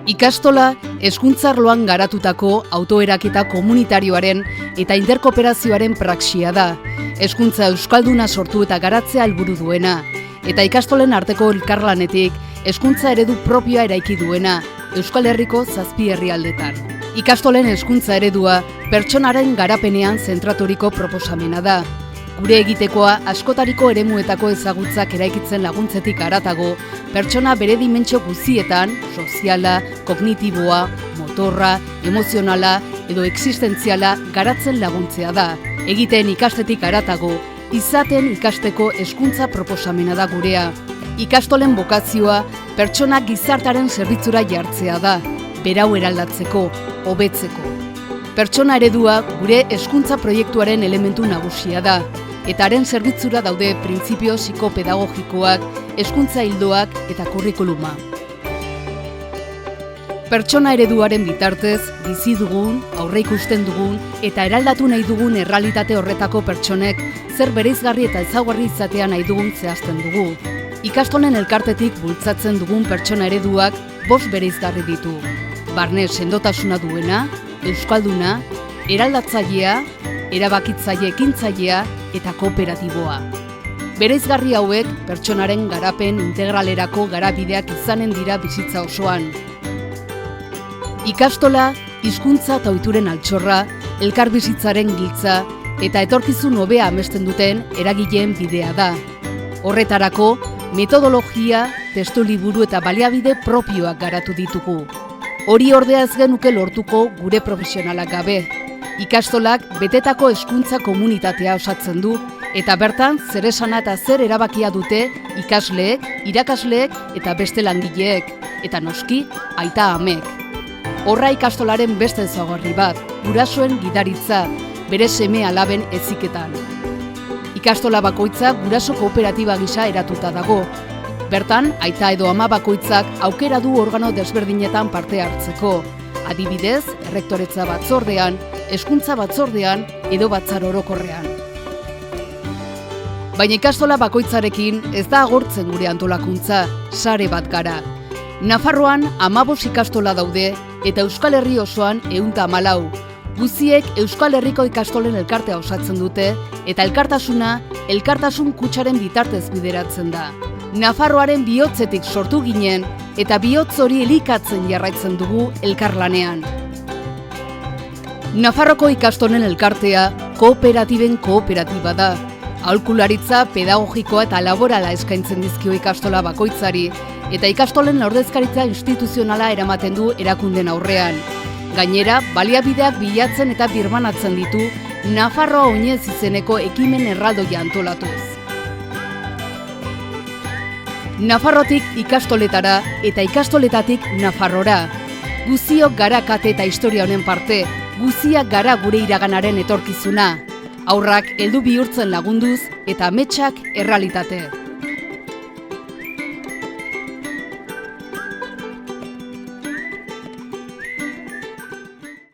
Ikastola, hezkuntza arloan garatutako autoeraketa komunitarioaren eta interkooperazioaren praxia da. Hezkuntza euskalduna sortu eta garatzea helburu duena. Eta ikastolen arteko elkarlanetik, hezkuntza eredu propioa eraiki duena, Euskal Herriko 7 herrialdetan. Ikastolen hezkuntza eredua, pertsonaren garapenean zentraturiko proposamena da. Gure egitekoa askotariko eremuetako ezagutzak eraikitzen laguntzetik haratago, pertsona bere dimentsio guztietan, soziala, kognitiboa, motorra, emozionala edo existentziala garatzen laguntzea da. Egiten ikastetik haratago, izaten ikasteko hezkuntza proposamena da gurea. Ikastolen bokazioa pertsona gizartaren zerbitzura jartzea da, berau eraldatzeko, hobetzeko. Pertsona eredua gure hezkuntza proiektuaren elementu nagusia da, eta haren zerbitzura daude printzipio psikopedagogikoak, hezkuntza ildoak eta kurrikuluma. Pertsona ereduaren bitartez, bizi dugun, aurreikusten dugun eta eraldatu nahi dugun errealitate horretako pertsonek zer bereizgarri eta ezaugarri izatea nahi dugun zehazten dugu. Ikastolen elkartetik bultzatzen dugun pertsona ereduak 5 bereizgarri ditu. Barne sendotasuna duena, euskalduna, eraldatzailea, erabakitzaile ekintzailea eta kooperatiboa. Bereizgarri hauek pertsonaren garapen integralerako garabideak izanen dira bizitza osoan. Ikastola, hizkuntza eta ohituren altxorra, elkarbizitzaren giltza eta etorkizun hobea amesten duten eragileen bidea da. Horretarako, metodologia, testuliburu eta baliabide propioak garatu ditugu. Hori ordea ez genuke lortuko gure profesionalak gabe. Ikastolak betetako hezkuntza komunitatea osatzen du eta bertan zer esana eta zer erabakia dute ikasleek, irakasleek eta beste langileek, eta noski aita amek. Horra ikastolaren beste ezaugarri bat, gurasoen gidaritza, bere seme alaben heziketan. Ikastola bakoitza guraso kooperatiba gisa eratuta dago. Bertan, aita edo ama bakoitzak aukera du organo desberdinetan parte hartzeko. Adibidez, errektoretza batzordean, hezkuntza batzordean edo batzar orokorrean. Baina ikastola bakoitzarekin ez da agortzen gure antolakuntza, sare bat gara. Nafarroan 15 ikastola daude eta Euskal Herri osoan 114. Guziek Euskal Herriko ikastolen elkartea osatzen dute eta elkartasuna elkartasun kutxaren bitartez bideratzen da. Nafarroaren bihotzetik sortu ginen eta bihotz hori elikatzen jarraitzen dugu elkarlanean. Nafarroko ikastolen elkartea kooperatiben kooperatiba da. Aholkularitza pedagogikoa eta laborala eskaintzen dizkio ikastola bakoitzari eta ikastolen ordezkaritza instituzionala eramaten du erakunden aurrean. Gainera, baliabideak bilatzen eta birbanatzen ditu Nafarroa oinez izeneko ekimen erraldoia antolatuz. Nafarrotik ikastoletara eta ikastoletatik Nafarrora. Guziok gara kate eta historia honen parte, guziak gara gure iraganaren etorkizuna. Aurrak heldu bihurtzen lagunduz eta ametsak errealitate.